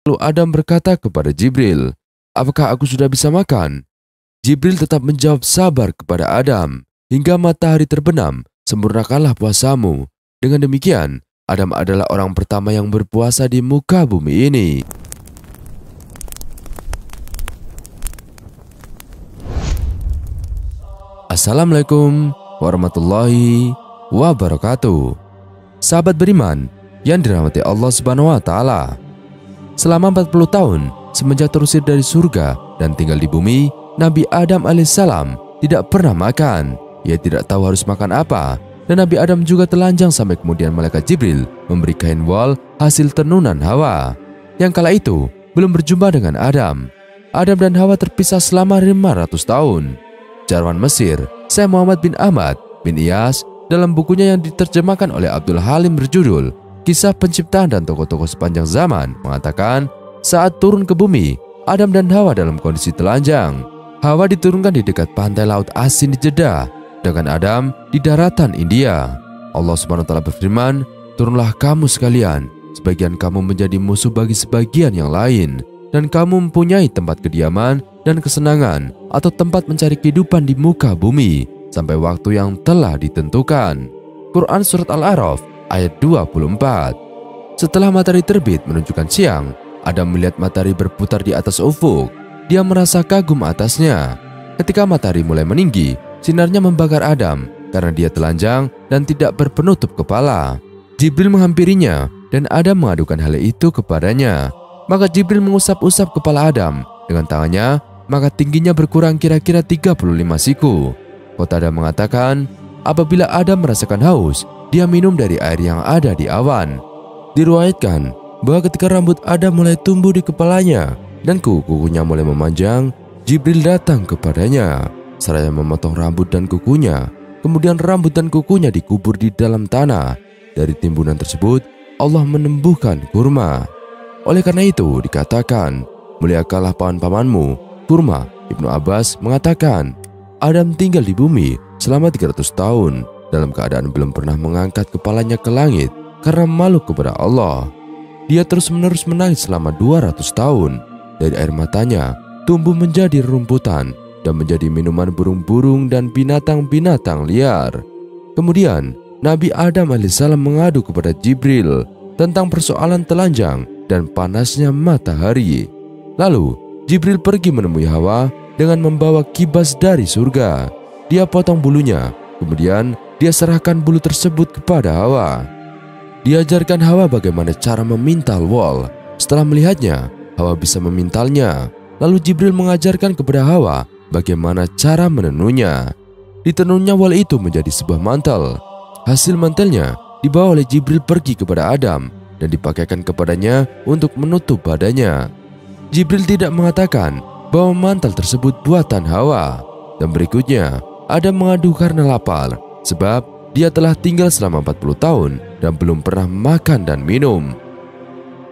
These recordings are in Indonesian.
Lalu Adam berkata kepada Jibril, "Apakah aku sudah bisa makan?" Jibril tetap menjawab sabar kepada Adam, "Hingga matahari terbenam, sempurnakanlah puasamu." Dengan demikian, Adam adalah orang pertama yang berpuasa di muka bumi ini. Assalamualaikum warahmatullahi wabarakatuh. Sahabat beriman yang dirahmati Allah Subhanahu wa taala. Selama 40 tahun semenjak terusir dari surga dan tinggal di bumi, Nabi Adam alaihissalam tidak pernah makan. Ia tidak tahu harus makan apa. Dan Nabi Adam juga telanjang sampai kemudian malaikat Jibril memberi kain wol hasil tenunan Hawa. Yang kala itu belum berjumpa dengan Adam. Adam dan Hawa terpisah selama 500 tahun. Jarwan Mesir, Syekh Muhammad bin Ahmad bin Iyas, dalam bukunya yang diterjemahkan oleh Abdul Halim berjudul Kisah Penciptaan dan Tokoh-Tokoh Sepanjang Zaman, mengatakan saat turun ke bumi, Adam dan Hawa dalam kondisi telanjang. Hawa diturunkan di dekat pantai Laut Asin di Jeddah, dengan Adam di daratan India. Allah Subhanahu wa taala berfirman, "Turunlah kamu sekalian, sebagian kamu menjadi musuh bagi sebagian yang lain, dan kamu mempunyai tempat kediaman dan kesenangan atau tempat mencari kehidupan di muka bumi sampai waktu yang telah ditentukan." Quran Surat Al-A'raf ayat 24. Setelah matahari terbit menunjukkan siang, Adam melihat matahari berputar di atas ufuk. Dia merasa kagum atasnya. Ketika matahari mulai meninggi, sinarnya membakar Adam karena dia telanjang dan tidak berpenutup kepala. Jibril menghampirinya dan Adam mengadukan hal itu kepadanya. Maka Jibril mengusap-usap kepala Adam dengan tangannya, maka tingginya berkurang kira-kira 35 siku. Qatada mengatakan, apabila Adam merasakan haus, dia minum dari air yang ada di awan. Diriwayatkan bahwa ketika rambut Adam mulai tumbuh di kepalanya dan kuku-kukunya mulai memanjang, Jibril datang kepadanya seraya memotong rambut dan kukunya. Kemudian rambut dan kukunya dikubur di dalam tanah. Dari timbunan tersebut, Allah menumbuhkan kurma. Oleh karena itu dikatakan, muliakanlah paman-pamanmu. Kurma. Ibnu Abbas mengatakan, Adam tinggal di bumi selama 300 tahun dalam keadaan belum pernah mengangkat kepalanya ke langit karena malu kepada Allah. Dia terus-menerus menangis selama 200 tahun. Dari air matanya tumbuh menjadi rerumputan dan menjadi minuman burung-burung dan binatang-binatang liar. Kemudian Nabi Adam alaihissalam mengadu kepada Jibril tentang persoalan telanjang dan panasnya matahari. Lalu Jibril pergi menemui Hawa dengan membawa kibas dari surga. Dia potong bulunya, kemudian dia serahkan bulu tersebut kepada Hawa. Diajarkan Hawa bagaimana cara memintal wol. Setelah melihatnya, Hawa bisa memintalnya. Lalu Jibril mengajarkan kepada Hawa bagaimana cara menenunnya. Ditenunnya wol itu menjadi sebuah mantel. Hasil mantelnya dibawa oleh Jibril pergi kepada Adam dan dipakaikan kepadanya untuk menutup badannya. Jibril tidak mengatakan bahwa mantel tersebut buatan Hawa. Dan berikutnya, Adam mengadu karena lapar, sebab dia telah tinggal selama 40 tahun dan belum pernah makan dan minum.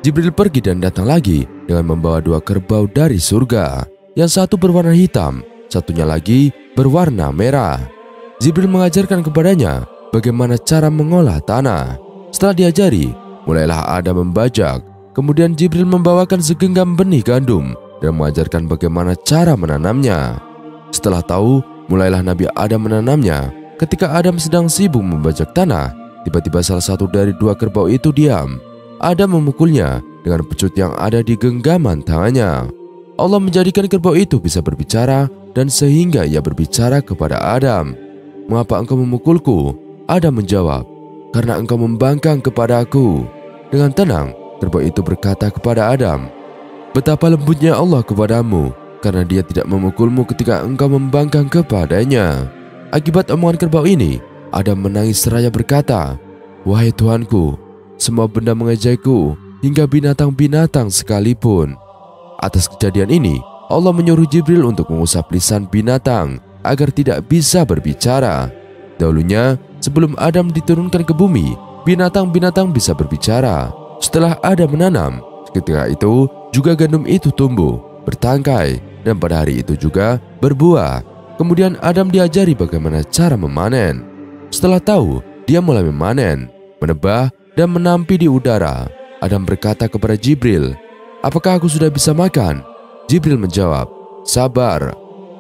Jibril pergi dan datang lagi dengan membawa 2 kerbau dari surga. Yang satu berwarna hitam, satunya lagi berwarna merah. Jibril mengajarkan kepadanya bagaimana cara mengolah tanah. Setelah diajari, mulailah Adam membajak. Kemudian Jibril membawakan segenggam benih gandum dan mengajarkan bagaimana cara menanamnya. Setelah tahu, mulailah Nabi Adam menanamnya. Ketika Adam sedang sibuk membajak tanah, tiba-tiba salah satu dari 2 kerbau itu diam. Adam memukulnya dengan pecut yang ada di genggaman tangannya. Allah menjadikan kerbau itu bisa berbicara dan sehingga ia berbicara kepada Adam. "Mengapa engkau memukulku?" Adam menjawab, "Karena engkau membangkang kepada aku." Dengan tenang, kerbau itu berkata kepada Adam, "Betapa lembutnya Allah kepadamu, karena dia tidak memukulmu ketika engkau membangkang kepadanya." Akibat omongan kerbau ini, Adam menangis seraya berkata, "Wahai Tuhanku, semua benda mengejekku, hingga binatang-binatang sekalipun." Atas kejadian ini, Allah menyuruh Jibril untuk mengusap lisan binatang agar tidak bisa berbicara. Dahulunya, sebelum Adam diturunkan ke bumi, binatang-binatang bisa berbicara. Setelah Adam menanam, ketika itu juga gandum itu tumbuh, bertangkai, dan pada hari itu juga berbuah. Kemudian Adam diajari bagaimana cara memanen. Setelah tahu, dia mulai memanen, menebah, dan menampi di udara. Adam berkata kepada Jibril, apakah aku sudah bisa makan? Jibril menjawab, sabar.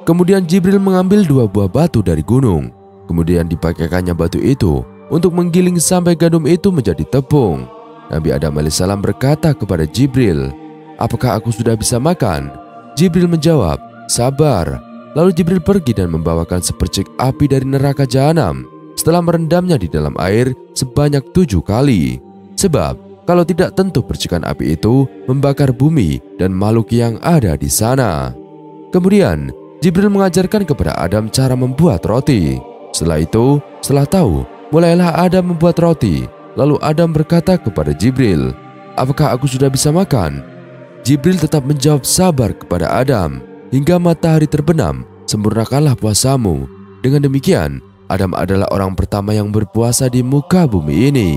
Kemudian Jibril mengambil 2 buah batu dari gunung. Kemudian dipakaikannya batu itu untuk menggiling sampai gandum itu menjadi tepung. Nabi Adam alaihissalam berkata kepada Jibril, apakah aku sudah bisa makan? Jibril menjawab, sabar. Lalu Jibril pergi dan membawakan sepercik api dari neraka jahanam setelah merendamnya di dalam air sebanyak 7 kali. Sebab kalau tidak tentu percikan api itu membakar bumi dan makhluk yang ada di sana. Kemudian Jibril mengajarkan kepada Adam cara membuat roti. Setelah itu, setelah tahu, mulailah Adam membuat roti. Lalu Adam berkata kepada Jibril, apakah aku sudah bisa makan? Jibril tetap menjawab sabar kepada Adam. Hingga matahari terbenam, sempurnakanlah puasamu. Dengan demikian, Adam adalah orang pertama yang berpuasa di muka bumi ini.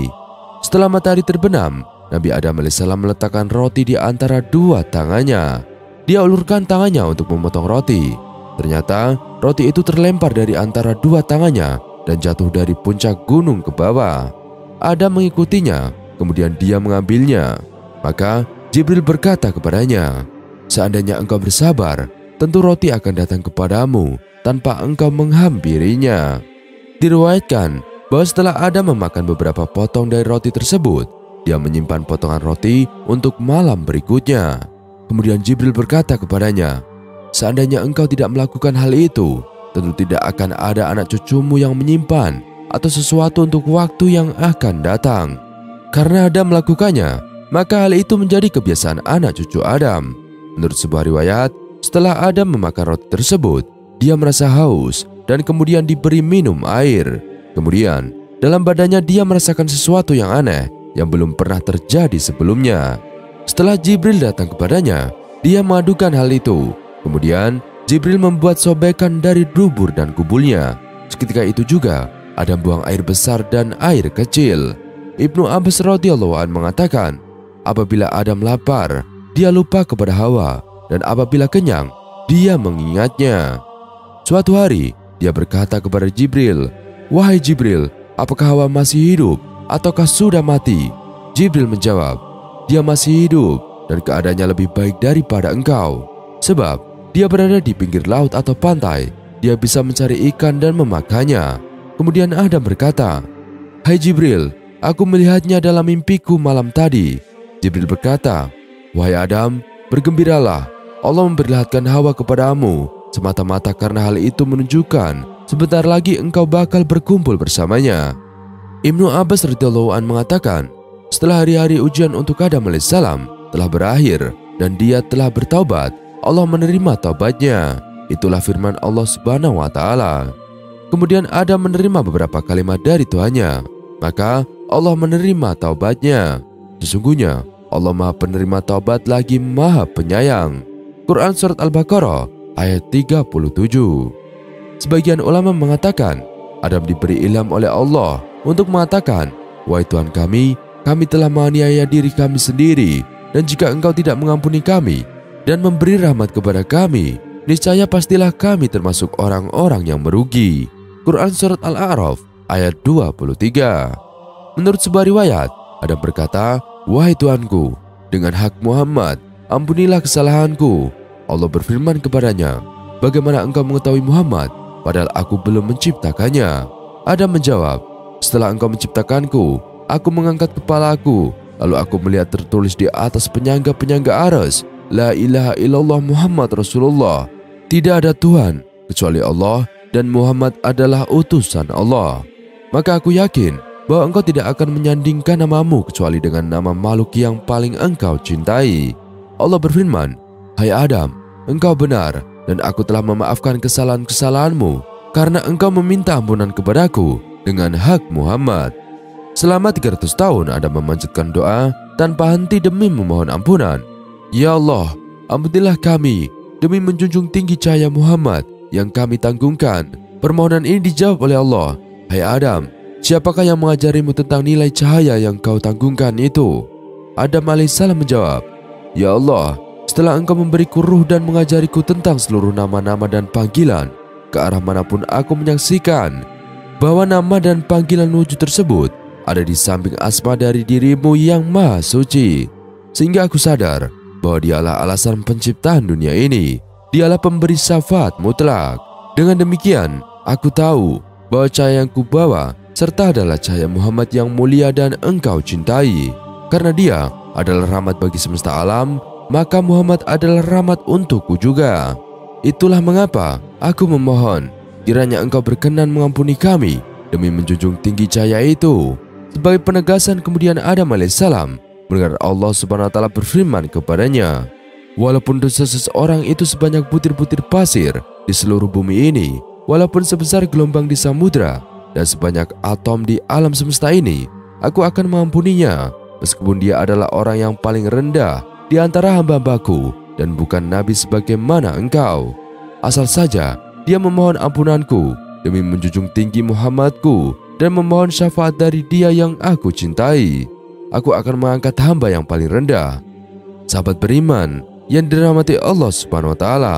Setelah matahari terbenam, Nabi Adam alaihissalam meletakkan roti di antara 2 tangannya. Dia ulurkan tangannya untuk memotong roti. Ternyata roti itu terlempar dari antara 2 tangannya dan jatuh dari puncak gunung ke bawah. Adam mengikutinya, kemudian dia mengambilnya. Maka Jibril berkata kepadanya, seandainya engkau bersabar, tentu roti akan datang kepadamu tanpa engkau menghampirinya. Diriwayatkan bahwa setelah Adam memakan beberapa potong dari roti tersebut, dia menyimpan potongan roti untuk malam berikutnya. Kemudian Jibril berkata kepadanya, seandainya engkau tidak melakukan hal itu, tentu tidak akan ada anak cucumu yang menyimpan atau sesuatu untuk waktu yang akan datang. Karena Adam melakukannya, maka hal itu menjadi kebiasaan anak cucu Adam. Menurut sebuah riwayat, setelah Adam memakan roti tersebut, dia merasa haus dan kemudian diberi minum air. Kemudian, dalam badannya dia merasakan sesuatu yang aneh yang belum pernah terjadi sebelumnya. Setelah Jibril datang kepadanya, dia mengadukan hal itu. Kemudian, Jibril membuat sobekan dari dubur dan kubulnya. Seketika itu juga, Adam buang air besar dan air kecil. Ibnu Abbas radhiyallahu anhu mengatakan, apabila Adam lapar, dia lupa kepada Hawa, dan apabila kenyang, dia mengingatnya. Suatu hari, dia berkata kepada Jibril, wahai Jibril, apakah Hawa masih hidup ataukah sudah mati? Jibril menjawab, dia masih hidup dan keadaannya lebih baik daripada engkau. Sebab dia berada di pinggir laut atau pantai, dia bisa mencari ikan dan memakannya. Kemudian Adam berkata, hai Jibril, aku melihatnya dalam mimpiku malam tadi. Jibril berkata, wahai Adam, bergembiralah, Allah memperlihatkan Hawa kepadamu semata-mata karena hal itu menunjukkan sebentar lagi engkau bakal berkumpul bersamanya. Ibnu Abbas radhiyallahu anhu mengatakan, setelah hari-hari ujian untuk Adam alaihissalam telah berakhir dan dia telah bertaubat, Allah menerima taubatnya. Itulah firman Allah Subhanahu wa taala. Kemudian Adam menerima beberapa kalimat dari Tuhannya, maka Allah menerima taubatnya. Sesungguhnya Allah Maha Penerima Taubat lagi Maha Penyayang. Quran Surat Al-Baqarah ayat 37. Sebagian ulama mengatakan Adam diberi ilham oleh Allah untuk mengatakan, wahai Tuhan kami telah menganiaya diri kami sendiri, dan jika engkau tidak mengampuni kami dan memberi rahmat kepada kami, niscaya pastilah kami termasuk orang-orang yang merugi. Quran Surat Al-A'raf ayat 23. Menurut sebuah riwayat, Adam berkata, wahai Tuanku, dengan hak Muhammad, ampunilah kesalahanku. Allah berfirman kepadanya, bagaimana engkau mengetahui Muhammad, padahal aku belum menciptakannya? Adam menjawab, setelah engkau menciptakanku, aku mengangkat kepalaku, lalu aku melihat tertulis di atas penyangga-penyangga arsy, la ilaha illallah Muhammad Rasulullah. Tidak ada Tuhan kecuali Allah, dan Muhammad adalah utusan Allah. Maka aku yakin bahwa engkau tidak akan menyandingkan namamu kecuali dengan nama makhluk yang paling engkau cintai. Allah berfirman, hai Adam, engkau benar, dan aku telah memaafkan kesalahan-kesalahanmu karena engkau meminta ampunan kepadaku dengan hak Muhammad. Selama 300 tahun Adam memanjatkan doa tanpa henti demi memohon ampunan. Ya Allah, ampunilah kami demi menjunjung tinggi cahaya Muhammad yang kami tanggungkan. Permohonan ini dijawab oleh Allah. Hai Adam, siapakah yang mengajarimu tentang nilai cahaya yang kau tanggungkan itu? Adam alaihissalam menjawab, ya Allah, setelah engkau memberiku ruh dan mengajariku tentang seluruh nama-nama dan panggilan, ke arah manapun aku menyaksikan bahwa nama dan panggilan wujud tersebut ada di samping asma dari dirimu yang maha suci, sehingga aku sadar bahwa dialah alasan penciptaan dunia ini. Dialah pemberi syafaat mutlak. Dengan demikian, aku tahu bahwa cahaya yang kubawa serta adalah cahaya Muhammad yang mulia dan engkau cintai. Karena dia adalah rahmat bagi semesta alam, maka Muhammad adalah rahmat untukku juga. Itulah mengapa aku memohon, kiranya engkau berkenan mengampuni kami demi menjunjung tinggi cahaya itu. Sebagai penegasan, kemudian Adam alaihissalam mendengar Allah Subhanahu wa taala berfirman kepadanya, walaupun dosa seseorang itu sebanyak butir-butir pasir di seluruh bumi ini, walaupun sebesar gelombang di samudra dan sebanyak atom di alam semesta ini, aku akan mengampuninya, meskipun dia adalah orang yang paling rendah di antara hamba-hambaku dan bukan nabi sebagaimana engkau. Asal saja dia memohon ampunanku demi menjunjung tinggi Muhammadku dan memohon syafaat dari dia yang aku cintai, aku akan mengangkat hamba yang paling rendah. Sahabat beriman yang dirahmati Allah Subhanahu wa taala,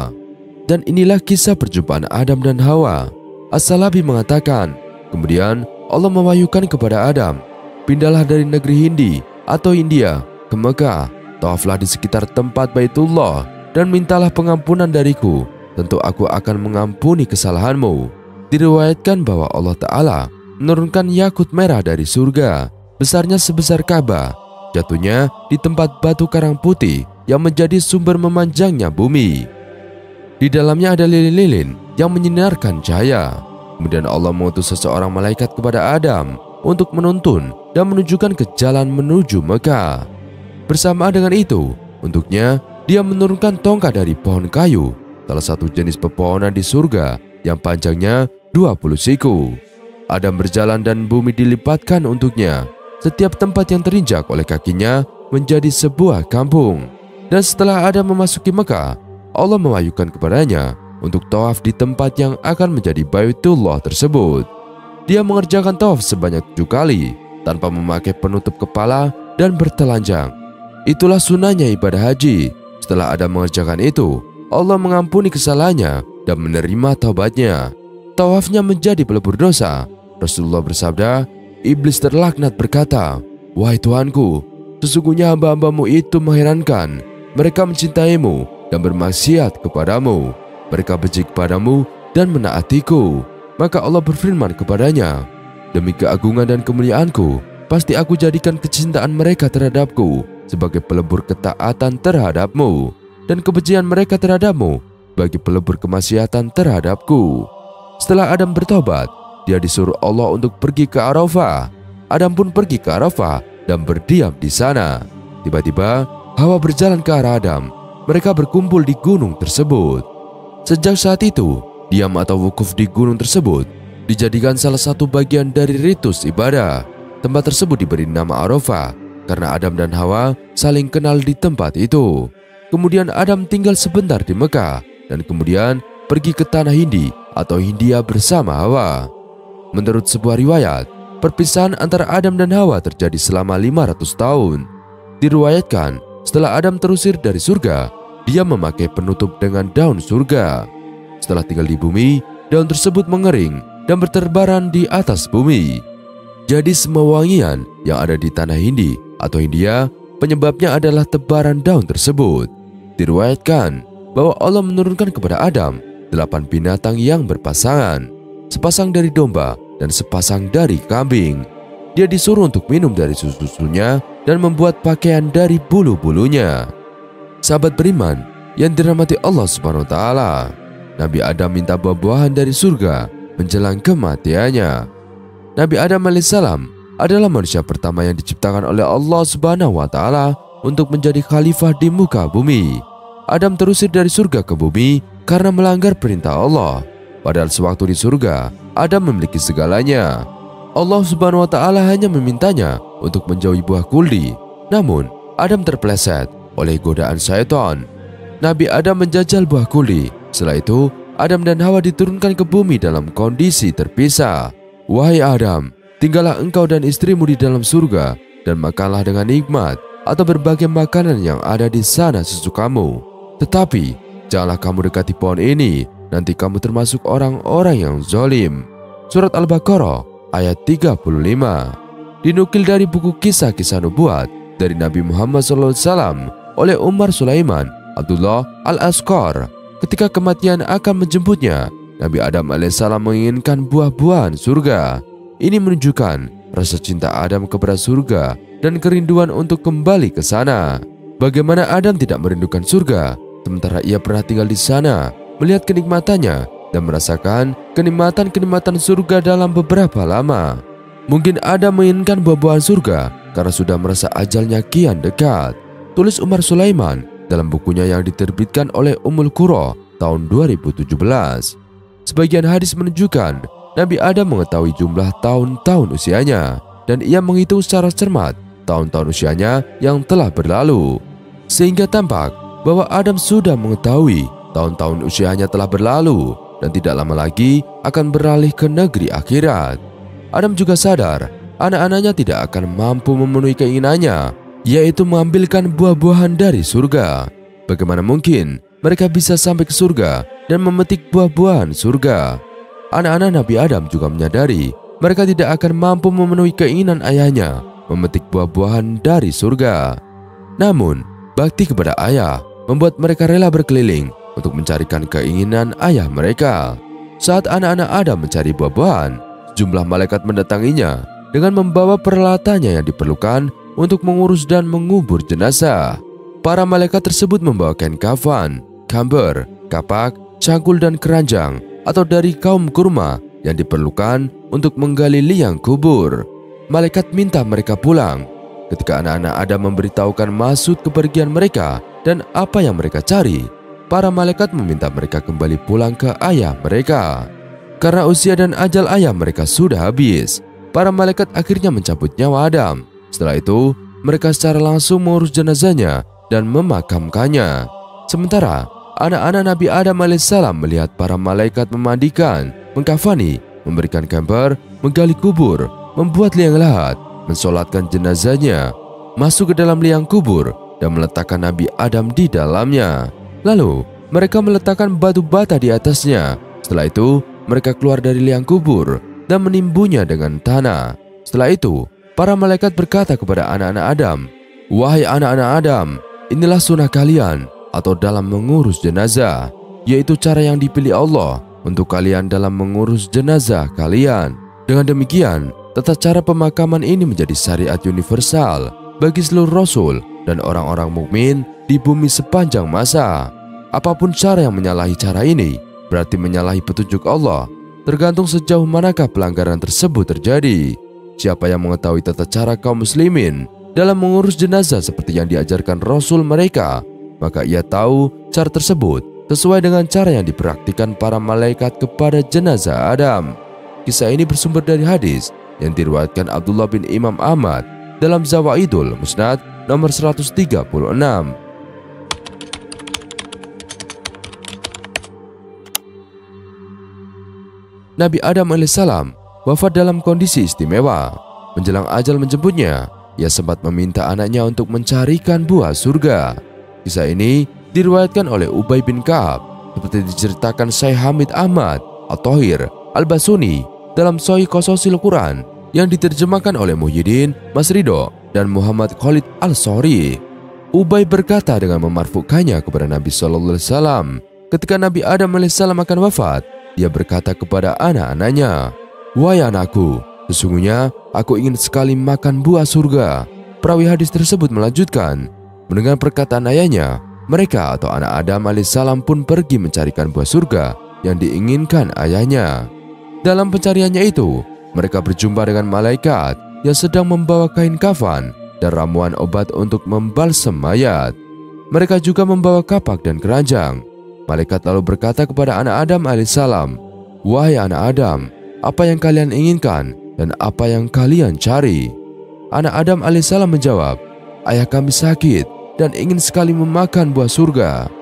dan inilah kisah perjumpaan Adam dan Hawa. As-Salabi mengatakan, kemudian Allah mewahyukan kepada Adam, pindahlah dari negeri Hindi atau India ke Mekah, tawaflah di sekitar tempat Baitullah dan mintalah pengampunan dariku, tentu aku akan mengampuni kesalahanmu. Diriwayatkan bahwa Allah Ta'ala menurunkan yakut merah dari surga, besarnya sebesar Ka'bah, jatuhnya di tempat batu karang putih yang menjadi sumber memanjangnya bumi. Di dalamnya ada lilin-lilin yang menyinarkan cahaya. Kemudian Allah mengutus seseorang malaikat kepada Adam untuk menuntun dan menunjukkan ke jalan menuju Mekah. Bersamaan dengan itu, untuknya dia menurunkan tongkat dari pohon kayu, salah satu jenis pepohonan di surga yang panjangnya 20 siku. Adam berjalan dan bumi dilipatkan untuknya. Setiap tempat yang terinjak oleh kakinya menjadi sebuah kampung. Dan setelah Adam memasuki Mekah, Allah mewahyukan kepadanya untuk tawaf di tempat yang akan menjadi Baitullah tersebut. Dia mengerjakan tawaf sebanyak 7 kali tanpa memakai penutup kepala dan bertelanjang. Itulah sunahnya ibadah haji. Setelah Adam mengerjakan itu, Allah mengampuni kesalahannya dan menerima taubatnya. Tawafnya menjadi pelebur dosa. Rasulullah bersabda, iblis terlaknat berkata, wahai Tuhanku, sesungguhnya hamba-hambamu itu mengherankan. Mereka mencintaimu dan bermaksiat kepadamu. Mereka benci kepadamu dan menaatiku. Maka Allah berfirman kepadanya, demi keagungan dan kemuliaanku, pasti aku jadikan kecintaan mereka terhadapku sebagai pelebur ketaatan terhadapmu, dan kebencian mereka terhadapmu bagi pelebur kemaksiatan terhadapku. Setelah Adam bertobat, dia disuruh Allah untuk pergi ke Arafah. Adam pun pergi ke Arafah dan berdiam di sana. Tiba-tiba Hawa berjalan ke arah Adam. Mereka berkumpul di gunung tersebut. Sejak saat itu, diam atau wukuf di gunung tersebut dijadikan salah satu bagian dari ritus ibadah. Tempat tersebut diberi nama Arafah karena Adam dan Hawa saling kenal di tempat itu. Kemudian Adam tinggal sebentar di Mekah dan kemudian pergi ke tanah Hindi atau Hindia bersama Hawa. Menurut sebuah riwayat, perpisahan antara Adam dan Hawa terjadi selama 500 tahun. Diriwayatkan, setelah Adam terusir dari surga, dia memakai penutup dengan daun surga. Setelah tinggal di bumi, daun tersebut mengering dan berterbaran di atas bumi. Jadi semua wangian yang ada di tanah Hindi atau India, penyebabnya adalah tebaran daun tersebut. Diriwayatkan bahwa Allah menurunkan kepada Adam 8 binatang yang berpasangan, sepasang dari domba dan sepasang dari kambing. Dia disuruh untuk minum dari susu-susunya dan membuat pakaian dari bulu-bulunya. Sahabat beriman yang dirahmati Allah Subhanahu wa taala, Nabi Adam minta buah-buahan dari surga menjelang kematiannya. Nabi Adam alaihissalam adalah manusia pertama yang diciptakan oleh Allah Subhanahu wa taala untuk menjadi khalifah di muka bumi. Adam terusir dari surga ke bumi karena melanggar perintah Allah. Padahal sewaktu di surga, Adam memiliki segalanya. Allah Subhanahu wa taala hanya memintanya untuk menjauhi buah kuldi. Namun, Adam terpeleset oleh godaan syaitan. Nabi Adam menjajal buah kuldi. Setelah itu, Adam dan Hawa diturunkan ke bumi dalam kondisi terpisah. Wahai Adam, tinggallah engkau dan istrimu di dalam surga dan makanlah dengan nikmat atau berbagai makanan yang ada di sana sesukamu. Tetapi, janganlah kamu dekati pohon ini, nanti kamu termasuk orang-orang yang zalim. Surat Al-Baqarah ayat 35. Dinukil dari buku kisah-kisah nubuat dari Nabi Muhammad SAW oleh Umar Sulaiman Abdullah Al-Asqar. Ketika kematian akan menjemputnya, Nabi Adam alaihissalam menginginkan buah-buahan surga. Ini menunjukkan rasa cinta Adam kepada surga dan kerinduan untuk kembali ke sana. Bagaimana Adam tidak merindukan surga, sementara ia pernah tinggal di sana, melihat kenikmatannya dan merasakan kenikmatan-kenikmatan surga dalam beberapa lama. Mungkin Adam menginginkan buah-buahan surga karena sudah merasa ajalnya kian dekat. Tulis Umar Sulaiman dalam bukunya yang diterbitkan oleh Ummul Qura tahun 2017. Sebagian hadis menunjukkan Nabi Adam mengetahui jumlah tahun-tahun usianya dan ia menghitung secara cermat tahun-tahun usianya yang telah berlalu, sehingga tampak bahwa Adam sudah mengetahui tahun-tahun usianya telah berlalu dan tidak lama lagi akan beralih ke negeri akhirat. Adam juga sadar anak-anaknya tidak akan mampu memenuhi keinginannya, yaitu mengambilkan buah-buahan dari surga. Bagaimana mungkin mereka bisa sampai ke surga dan memetik buah-buahan surga? Anak-anak Nabi Adam juga menyadari mereka tidak akan mampu memenuhi keinginan ayahnya memetik buah-buahan dari surga. Namun, bakti kepada ayah membuat mereka rela berkeliling untuk mencarikan keinginan ayah mereka. Saat anak-anak Adam mencari buah-buahan, jumlah malaikat mendatanginya dengan membawa peralatannya yang diperlukan untuk mengurus dan mengubur jenazah. Para malaikat tersebut membawa kain kafan, kamber, kapak, cangkul dan keranjang atau dari kaum kurma yang diperlukan untuk menggali liang kubur. Malaikat minta mereka pulang. Ketika anak-anak Adam memberitahukan maksud kepergian mereka dan apa yang mereka cari, para malaikat meminta mereka kembali pulang ke ayah mereka. Karena usia dan ajal ayah mereka sudah habis, para malaikat akhirnya mencabut nyawa Adam. Setelah itu, mereka secara langsung mengurus jenazahnya dan memakamkannya. Sementara anak-anak Nabi Adam alaihissalam melihat para malaikat memandikan, mengkafani, memberikan kamber, menggali kubur, membuat liang lahat, mensolatkan jenazahnya, masuk ke dalam liang kubur dan meletakkan Nabi Adam di dalamnya. Lalu mereka meletakkan batu bata di atasnya. Setelah itu mereka keluar dari liang kubur dan menimbunya dengan tanah. Setelah itu para malaikat berkata kepada anak-anak Adam, "Wahai anak-anak Adam, inilah sunnah kalian atau dalam mengurus jenazah, yaitu cara yang dipilih Allah untuk kalian dalam mengurus jenazah kalian. Dengan demikian, tata cara pemakaman ini menjadi syariat universal bagi seluruh rasul dan orang-orang mukmin di bumi sepanjang masa. Apapun cara yang menyalahi cara ini berarti menyalahi petunjuk Allah, tergantung sejauh manakah pelanggaran tersebut terjadi. Siapa yang mengetahui tata cara kaum muslimin dalam mengurus jenazah seperti yang diajarkan Rasul mereka, maka ia tahu cara tersebut sesuai dengan cara yang dipraktikkan para malaikat kepada jenazah Adam." Kisah ini bersumber dari hadis yang diriwayatkan Abdullah bin Imam Ahmad dalam Zawaidul Musnad nomor 136. Nabi Adam alaihissalam wafat dalam kondisi istimewa. Menjelang ajal menjemputnya, ia sempat meminta anaknya untuk mencarikan buah surga. Kisah ini diriwayatkan oleh Ubay bin Ka'ab seperti diceritakan Syekh Hamid Ahmad At-Thahir Al-Basuni dalam Sahih Qasasil Quran yang diterjemahkan oleh Muhyiddin Masrido dan Muhammad Khalid Al-Sori. Ubay berkata dengan memarfukannya kepada Nabi SAW. Ketika Nabi Adam alaihissalam akan wafat, dia berkata kepada anak-anaknya, "Wahai anakku, sesungguhnya aku ingin sekali makan buah surga." Perawi hadis tersebut melanjutkan, mendengar perkataan ayahnya, mereka atau anak Adam alaihissalam pun pergi mencarikan buah surga yang diinginkan ayahnya. Dalam pencariannya itu, mereka berjumpa dengan malaikat yang sedang membawa kain kafan dan ramuan obat untuk membalsem mayat. Mereka juga membawa kapak dan keranjang. Malaikat lalu berkata kepada anak Adam alaihissalam, "Wahai anak Adam, apa yang kalian inginkan dan apa yang kalian cari?" Anak Adam alaihissalam menjawab, "Ayah kami sakit dan ingin sekali memakan buah surga."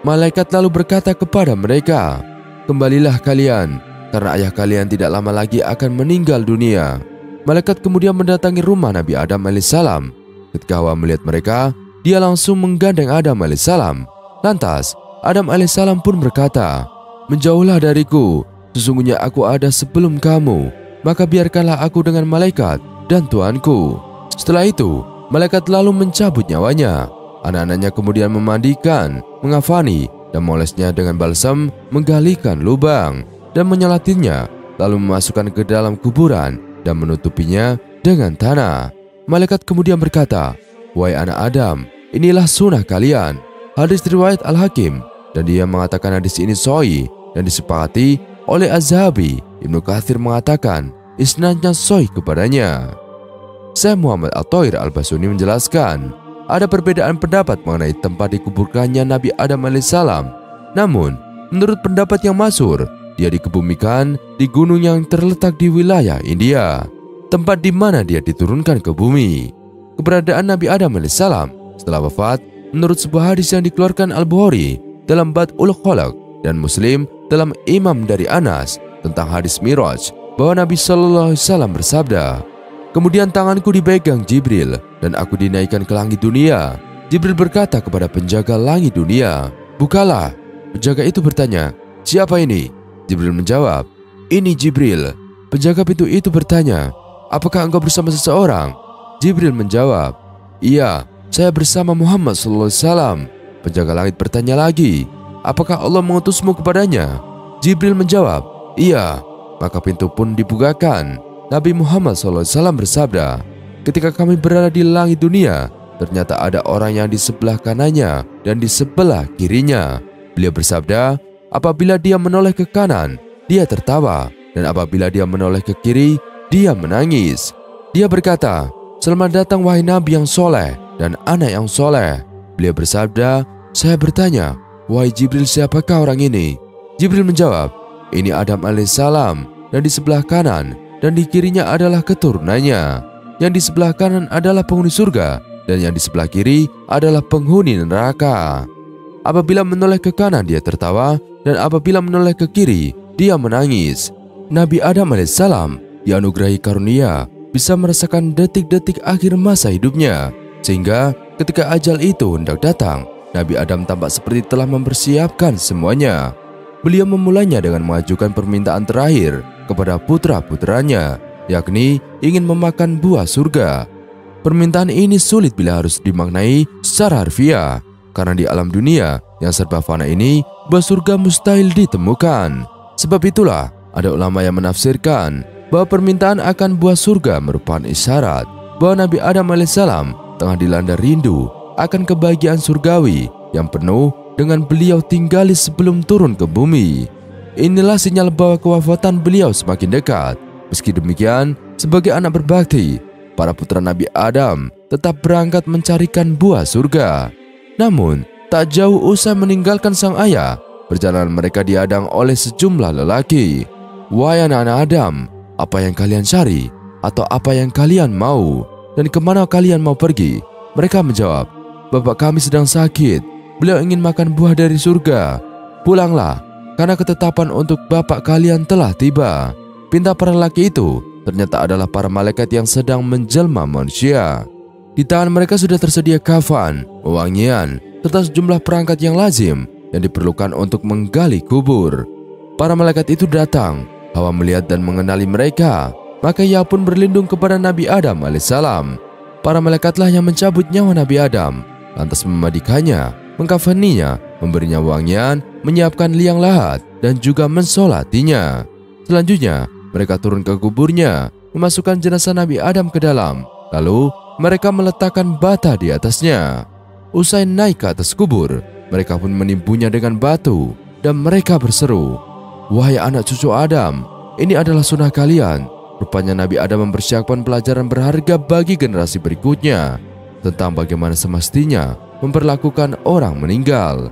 Malaikat lalu berkata kepada mereka, "Kembalilah kalian, karena ayah kalian tidak lama lagi akan meninggal dunia." Malaikat kemudian mendatangi rumah Nabi Adam alaihissalam. Ketika Hawa melihat mereka, dia langsung menggandeng Adam alaihissalam. Lantas Adam alaihissalam pun berkata, "Menjauhlah dariku, sesungguhnya aku ada sebelum kamu, maka biarkanlah aku dengan malaikat dan Tuanku." Setelah itu, malaikat lalu mencabut nyawanya. Anak-anaknya kemudian memandikan, mengafani, dan molesnya dengan balsam, menggalikan lubang, dan menyolatinnya, lalu memasukkan ke dalam kuburan dan menutupinya dengan tanah. Malaikat kemudian berkata, "Wahai anak Adam, inilah sunnah kalian." Hadis riwayat Al-Hakim, dan dia mengatakan hadis ini sahih dan disepakati oleh Az-Zahabi. Ibnu Katsir mengatakan isnadnya sahih kepadanya. Syekh Muhammad At-Thair Al-Basuni menjelaskan, ada perbedaan pendapat mengenai tempat dikuburkannya Nabi Adam alaihissalam. Namun, menurut pendapat yang masyhur, dia dikebumikan di gunung yang terletak di wilayah India, tempat di mana dia diturunkan ke bumi. Keberadaan Nabi Adam alaihissalam setelah wafat menurut sebuah hadis yang dikeluarkan Al-Bukhari dalam Bad'ul Khalaq dan Muslim dalam Imam dari Anas tentang hadis Miraj, bahwa Nabi Shallallahu Alaihi Wasallam bersabda, "Kemudian tanganku dipegang Jibril dan aku dinaikkan ke langit dunia. Jibril berkata kepada penjaga langit dunia, 'Bukalah.' Penjaga itu bertanya, 'Siapa ini?' Jibril menjawab, 'Ini Jibril.' Penjaga pintu itu bertanya, 'Apakah engkau bersama seseorang?' Jibril menjawab, 'Iya, saya bersama Muhammad SAW. Penjaga langit bertanya lagi, 'Apakah Allah mengutusmu kepadanya?' Jibril menjawab, 'Iya.' Maka pintu pun dibukakan. Nabi Muhammad SAW bersabda, 'Ketika kami berada di langit dunia, ternyata ada orang yang di sebelah kanannya dan di sebelah kirinya.' Beliau bersabda, 'Apabila dia menoleh ke kanan, dia tertawa, dan apabila dia menoleh ke kiri, dia menangis.' Dia berkata, 'Selamat datang wahai Nabi yang soleh dan anak yang soleh.' Beliau bersabda, 'Saya bertanya, wahai Jibril, siapakah orang ini?' Jibril menjawab, 'Ini Adam alaihissalam, dan di sebelah kanan dan di kirinya adalah keturunannya. Yang di sebelah kanan adalah penghuni surga, dan yang di sebelah kiri adalah penghuni neraka. Apabila menoleh ke kanan dia tertawa, dan apabila menoleh ke kiri dia menangis.' Nabi Adam alaihissalam dianugerahi karunia bisa merasakan detik-detik akhir masa hidupnya, sehingga ketika ajal itu hendak datang, Nabi Adam tampak seperti telah mempersiapkan semuanya. Beliau memulainya dengan mengajukan permintaan terakhir kepada putra-putranya, yakni ingin memakan buah surga. Permintaan ini sulit bila harus dimaknai secara harfiah, karena di alam dunia yang serba fana ini, buah surga mustahil ditemukan. Sebab itulah, ada ulama yang menafsirkan bahwa permintaan akan buah surga merupakan isyarat bahwa Nabi Adam alaihissalam tengah dilanda rindu akan kebahagiaan surgawi yang penuh dengan beliau tinggali sebelum turun ke bumi. Inilah sinyal bahwa kewafatan beliau semakin dekat. Meski demikian, sebagai anak berbakti, para putra Nabi Adam tetap berangkat mencarikan buah surga. Namun, tak jauh usai meninggalkan sang ayah, perjalanan mereka dihadang oleh sejumlah lelaki. 'Wahai anak-anak Adam, apa yang kalian cari? Atau apa yang kalian mau? Dan kemana kalian mau pergi?' Mereka menjawab, 'Bapak kami sedang sakit. Beliau ingin makan buah dari surga. Pulanglah, karena ketetapan untuk bapak kalian telah tiba.' Pinta para lelaki itu ternyata adalah para malaikat yang sedang menjelma manusia. Di tangan mereka sudah tersedia kafan, wewangian, serta sejumlah perangkat yang lazim yang diperlukan untuk menggali kubur. Para malaikat itu datang. Hawa melihat dan mengenali mereka, maka ia pun berlindung kepada Nabi Adam alaihissalam. Para malaikatlah yang mencabut nyawa Nabi Adam, lantas memandikannya, mengkafaninya, memberinya wangian, menyiapkan liang lahat, dan juga mensolatinya. Selanjutnya, mereka turun ke kuburnya, memasukkan jenazah Nabi Adam ke dalam, lalu mereka meletakkan bata di atasnya. Usai naik ke atas kubur, mereka pun menimbunya dengan batu, dan mereka berseru, 'Wahai anak cucu Adam, ini adalah sunnah kalian.' Rupanya Nabi Adam mempersiapkan pelajaran berharga bagi generasi berikutnya tentang bagaimana semestinya memperlakukan orang meninggal.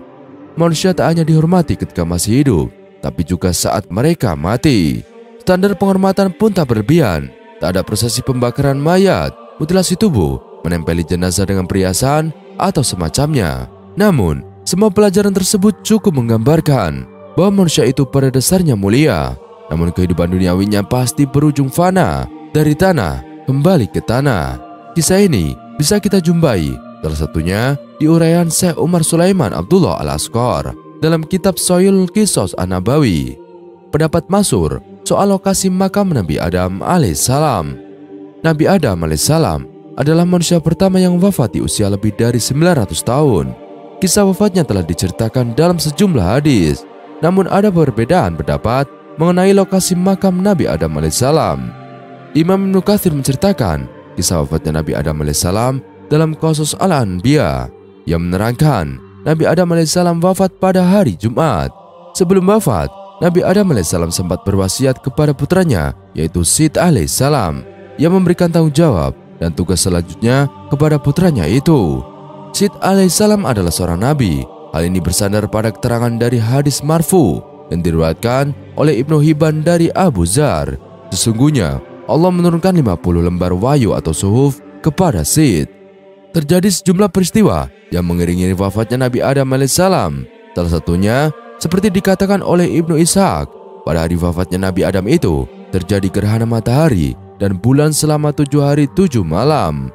Manusia tak hanya dihormati ketika masih hidup, tapi juga saat mereka mati. Standar penghormatan pun tak berlebihan. Tak ada prosesi pembakaran mayat, mutilasi tubuh, menempeli jenazah dengan perhiasan, atau semacamnya. Namun, semua pelajaran tersebut cukup menggambarkan bahwa manusia itu pada dasarnya mulia. Namun kehidupan duniawinya pasti berujung fana, dari tanah kembali ke tanah. Kisah ini bisa kita jumpai salah satunya di uraian Syekh Umar Sulaiman Abdullah Al-Asqar dalam kitab Sahihul Qisas An-Nabawi. Pendapat masyhur soal lokasi makam Nabi Adam alaihissalam. Nabi Adam alaihissalam adalah manusia pertama yang wafat di usia lebih dari 900 tahun. Kisah wafatnya telah diceritakan dalam sejumlah hadis. Namun ada perbedaan pendapat mengenai lokasi makam Nabi Adam alaihissalam. Imam Ibnu Katsir menceritakan kisah wafatnya Nabi Adam alaihissalam dalam Qasas Al-Anbiya yang menerangkan Nabi Adam alaihissalam wafat pada hari Jumat. Sebelum wafat, Nabi Adam alaihissalam sempat berwasiat kepada putranya, yaitu Syed alaihissalam, yang memberikan tanggung jawab dan tugas selanjutnya kepada putranya itu. Syed alaihissalam adalah seorang nabi. Hal ini bersandar pada keterangan dari hadis marfu yang diriwayatkan oleh Ibnu Hibban dari Abu Dzar. Sesungguhnya Allah menurunkan 50 lembar wahyu atau suhuf kepada Syed. Terjadi sejumlah peristiwa yang mengiringi wafatnya Nabi Adam alaihissalam. Salah satunya seperti dikatakan oleh Ibnu Ishaq, pada hari wafatnya Nabi Adam itu terjadi gerhana matahari dan bulan selama 7 hari 7 malam.